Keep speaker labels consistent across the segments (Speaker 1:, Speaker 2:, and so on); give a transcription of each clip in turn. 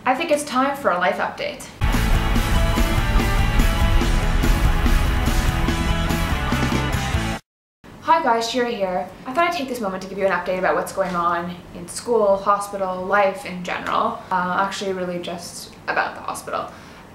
Speaker 1: I think it's time for a life update. Hi guys, Shaarei here. I thought I'd take this moment to give you an update about what's going on in school, hospital, life in general. Actually really just about the hospital.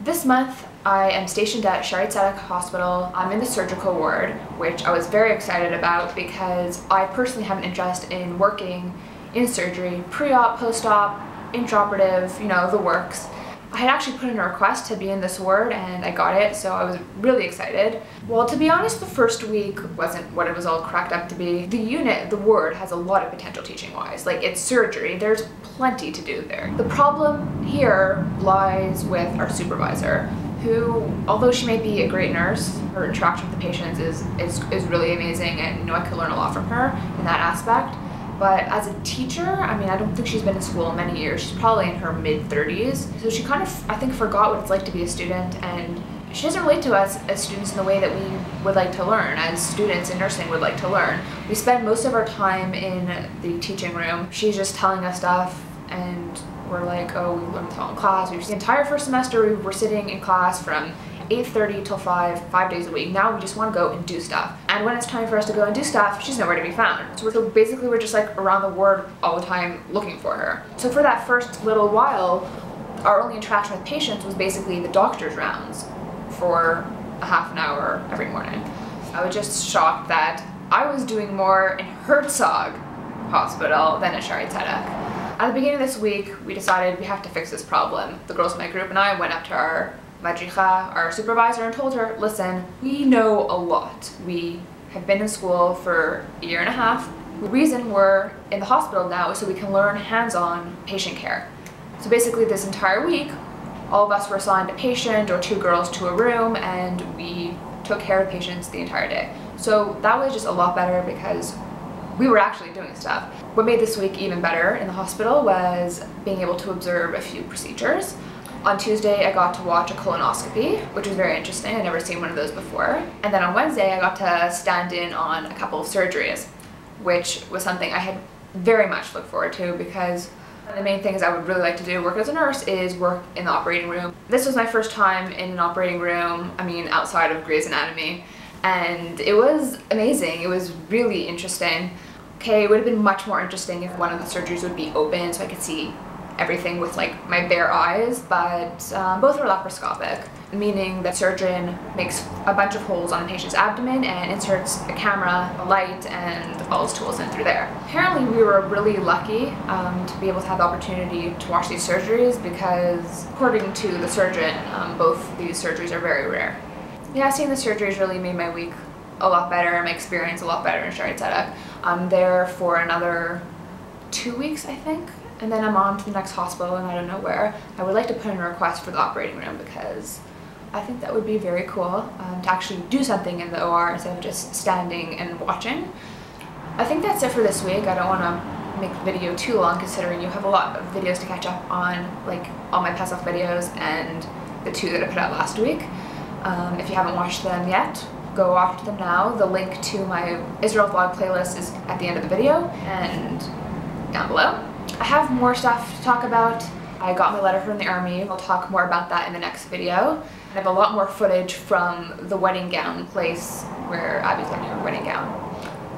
Speaker 1: This month I am stationed at Shaarei Zedek Hospital. I'm in the surgical ward, which I was very excited about because I personally have an interest in working in surgery, pre-op, post-op, intraoperative, you know, the works. I had actually put in a request to be in this ward and I got it, so I was really excited. Well, to be honest, the first week wasn't what it was all cracked up to be. The unit, the ward, has a lot of potential teaching-wise. Like, it's surgery, there's plenty to do there. The problem here lies with our supervisor, who, although she may be a great nurse, her interaction with the patients is really amazing, and you know, I could learn a lot from her in that aspect. But as a teacher, I mean, I don't think she's been in school in many years. She's probably in her mid-30s. So she kind of, I think, forgot what it's like to be a student, and she doesn't relate to us as students in the way that we would like to learn, as students in nursing would like to learn. We spend most of our time in the teaching room. She's just telling us stuff, and we're like, oh, we learned this all in class. The entire first semester, we were sitting in class from 8:30 till 5 days a week. Now we just want to go and do stuff. And when it's time for us to go and do stuff, she's nowhere to be found. So basically we're just like around the ward all the time looking for her. So for that first little while, our only interaction with patients was basically the doctor's rounds for a half an hour every morning. I was just shocked that I was doing more in Herzog Hospital than at Shaarei Zedek. At the beginning of this week, we decided we have to fix this problem. The girls in my group and I went up to our Madricha, our supervisor, and told her, listen, we know a lot. We have been in school for a year and a half. The reason we're in the hospital now is so we can learn hands-on patient care. So basically this entire week, all of us were assigned a patient or 2 girls to a room, and we took care of patients the entire day. So that was just a lot better because we were actually doing stuff. What made this week even better in the hospital was being able to observe a few procedures. On Tuesday, I got to watch a colonoscopy, which was very interesting. I'd never seen one of those before. And then on Wednesday, I got to stand in on a couple of surgeries, which was something I had very much looked forward to because one of the main things I would really like to do, work as a nurse, is work in the operating room. This was my first time in an operating room, I mean, outside of Grey's Anatomy, and it was amazing. It was really interesting. Okay, it would have been much more interesting if one of the surgeries would be open so I could see everything with like my bare eyes, but both were laparoscopic, meaning the surgeon makes a bunch of holes on a patient's abdomen and inserts a camera, a light, and all his tools in through there. Apparently we were really lucky to be able to have the opportunity to watch these surgeries because according to the surgeon, both these surgeries are very rare. Yeah, seeing the surgeries really made my week a lot better and my experience a lot better in Shaarei Zedek. I'm there for another 2 weeks, I think. And then I'm on to the next hospital and I don't know where. I would like to put in a request for the operating room because I think that would be very cool to actually do something in the OR instead of just standing and watching. I think that's it for this week. I don't want to make the video too long considering you have a lot of videos to catch up on, like all my past off videos and the 2 that I put out last week. If you haven't watched them yet, go watch them now. The link to my Israel vlog playlist is at the end of the video and down below. I have more stuff to talk about. I got my letter from the army. I'll talk more about that in the next video. I have a lot more footage from the wedding gown place where Abby's getting her wedding gown.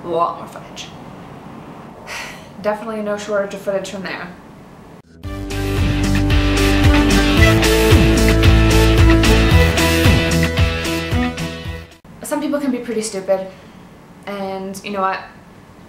Speaker 1: A lot more footage. Definitely no shortage of footage from there. Some people can be pretty stupid, and you know what?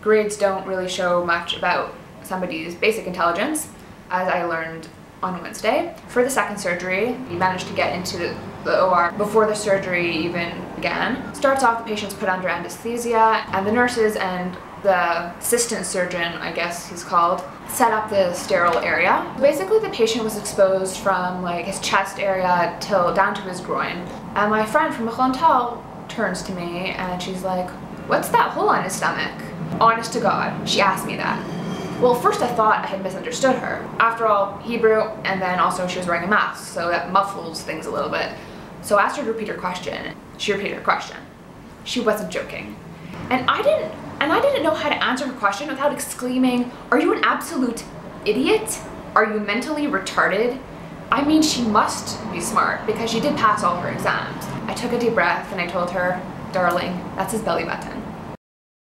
Speaker 1: Grades don't really show much about somebody's basic intelligence, as I learned on Wednesday. For the second surgery, we managed to get into the OR before the surgery even began. Starts off, the patient's put under anesthesia, and the nurses and the assistant surgeon, I guess he's called, set up the sterile area. Basically, the patient was exposed from like his chest area till down to his groin. And my friend from Mechlantal turns to me and she's like, "What's that hole on his stomach?" Honest to God, she asked me that. Well, first I thought I had misunderstood her. After all, Hebrew, and then also she was wearing a mask, so that muffles things a little bit. So I asked her to repeat her question. She repeated her question. She wasn't joking. And I didn't know how to answer her question without exclaiming, "Are you an absolute idiot? Are you mentally retarded? I mean, she must be smart because she did pass all her exams. I took a deep breath and I told her, darling, that's his belly button.